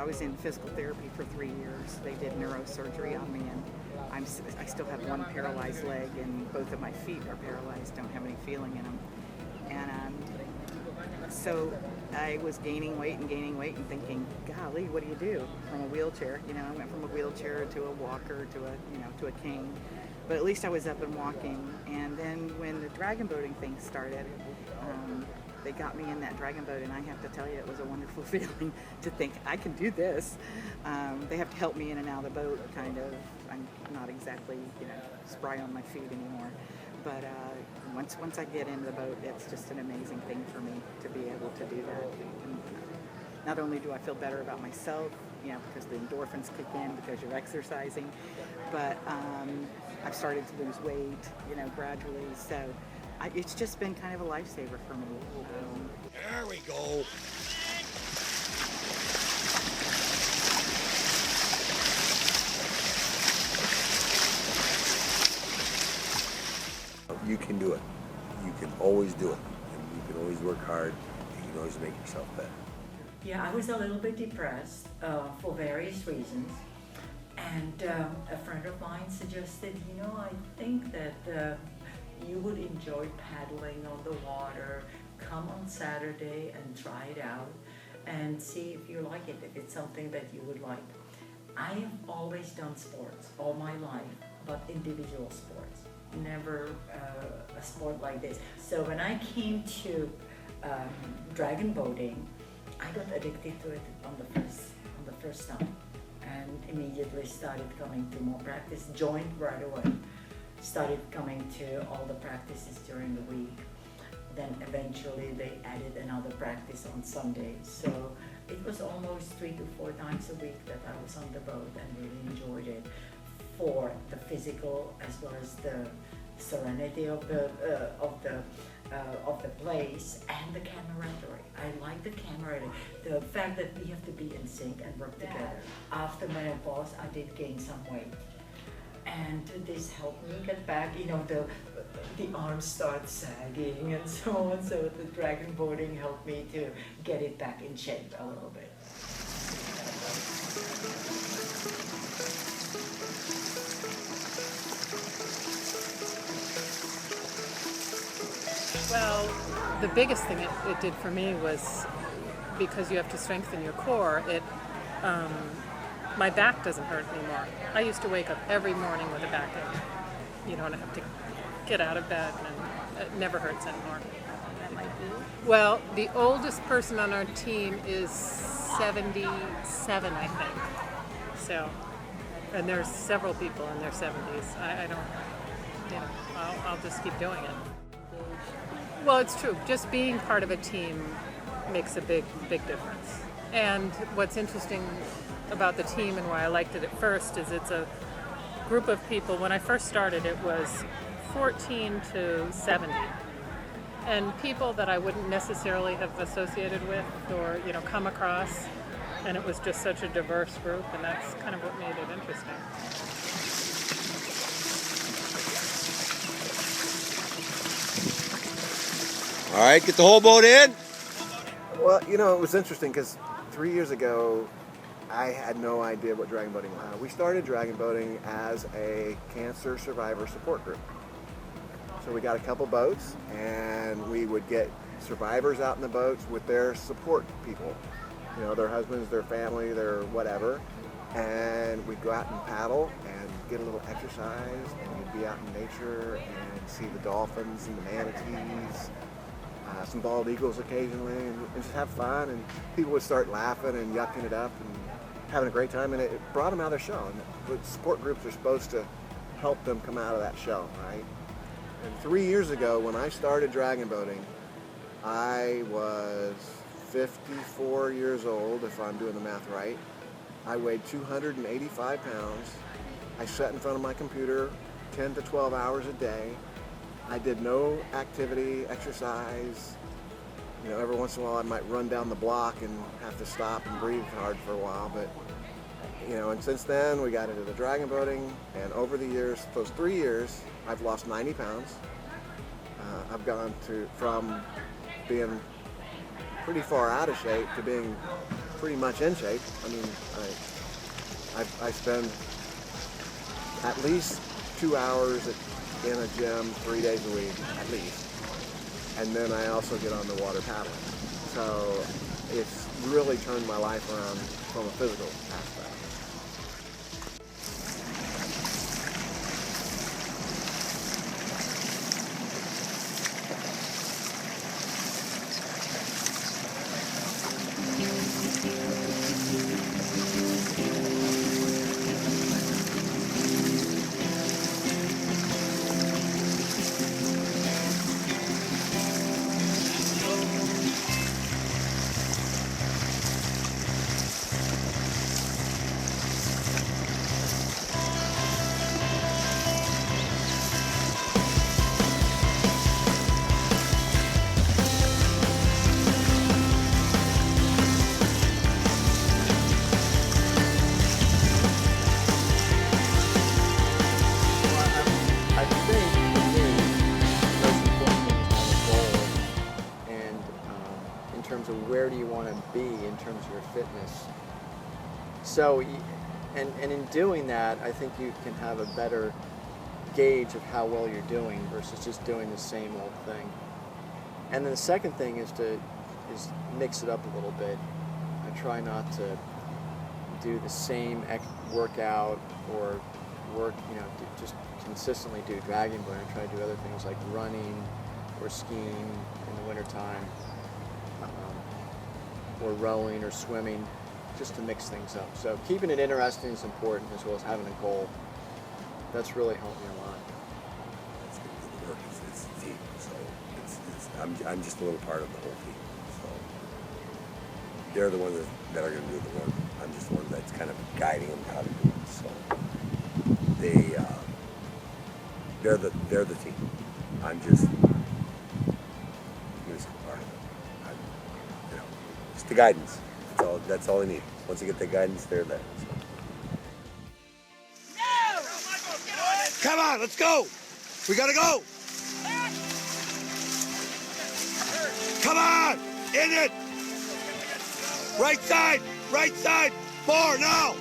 I was in physical therapy for 3 years. They did neurosurgery on me, and I still have one paralyzed leg, and both of my feet are paralyzed, don't have any feeling in them. And so I was gaining weight and thinking, golly, what do you do from a wheelchair? I went from a wheelchair to a walker to a cane. But at least I was up and walking. And then when the dragon boating thing started, they got me in that dragon boat, and I have to tell you, it was a wonderful feeling to think, I can do this. They have to help me in and out of the boat, kind of. I'm not exactly, spry on my feet anymore. But once I get into the boat, it's just an amazing thing for me to be able to do that. And not only do I feel better about myself, because the endorphins kick in because you're exercising, but I've started to lose weight, gradually. So it's just been kind of a lifesaver for me. There we go. You can do it. You can always do it. And you can always work hard. And you can always make yourself better. Yeah, I was a little bit depressed for various reasons. And a friend of mine suggested, I think that you would enjoy paddling on the water. Come on Saturday and try it out and see if you like it, if it's something that you would like. I have always done sports all my life, but individual sports, never a sport like this. So when I came to dragon boating, I got addicted to it on the first time, and immediately started coming to more practice, joined right away, started coming to all the practices during the week. Then eventually they added another practice on Sundays. So it was almost 3 to 4 times a week that I was on the boat and really enjoyed it for the physical as well as the serenity of the place and the camaraderie. I like the camaraderie, the fact that we have to be in sync and work together. After menopause, I did gain some weight. And this helped me get back, the arms start sagging and so on. So the dragon boating helped me to get it back in shape a little bit. Well, the biggest thing it did for me was, because you have to strengthen your core, my back doesn't hurt anymore. I used to wake up every morning with a backache. You don't have to get out of bed, and it never hurts anymore. That might be. Well, the oldest person on our team is 77, I think. So, and there's several people in their 70s. I don't, I'll just keep doing it. Well, it's true. Just being part of a team makes a big difference. And what's interesting about the team and why I liked it at first is it's a group of people. When I first started, it was 14 to 70. And people that I wouldn't necessarily have associated with or, come across. And it was just such a diverse group, and that's kind of what made it interesting. All right, get the whole boat in. Well, it was interesting because 3 years ago, I had no idea what dragon boating was. We started dragon boating as a cancer survivor support group. So we got a couple boats, and we would get survivors out in the boats with their support people. Their husbands, their family, their whatever. And we'd go out and paddle and get a little exercise, and we'd be out in nature and see the dolphins and the manatees. Some bald eagles occasionally, and just have fun, and people would start laughing and yucking it up and having a great time, and it brought them out of their shell. And the support groups are supposed to help them come out of that shell, right? And 3 years ago, when I started dragon boating, I was 54 years old, if I'm doing the math right. I weighed 285 pounds. I sat in front of my computer 10 to 12 hours a day. I did no activity, exercise. Every once in a while I might run down the block and have to stop and breathe hard for a while. But, and since then we got into the dragon boating, and over the years, those 3 years, I've lost 90 pounds. I've gone from being pretty far out of shape to being pretty much in shape. I mean, I spend at least 2 hours in a gym 3 days a week, at least. And then I also get on the water paddling. So it's really turned my life around from a physical aspect. I think for me, the most important thing is to have a goal, and in terms of where do you want to be in terms of your fitness. So, and in doing that, I think you can have a better gauge of how well you're doing versus just doing the same old thing. And then the second thing is mix it up a little bit. I try not to do the same workout or just consistently do dragon boating. I try to do other things like running or skiing in the wintertime, or rowing or swimming, just to mix things up. So keeping it interesting is important, as well as having a goal. That's really helped me a lot. It's good work. It's a team. So I'm just a little part of the whole team. So they're the ones that are going to do the work. I'm just the one that's kind of guiding them how to do it. So they're the team. I'm just part of it. It's the guidance. That's all they need. Once you get the guidance, they're there. So. Come on, let's go. We gotta go. Come on, in it. Right side, 4 now.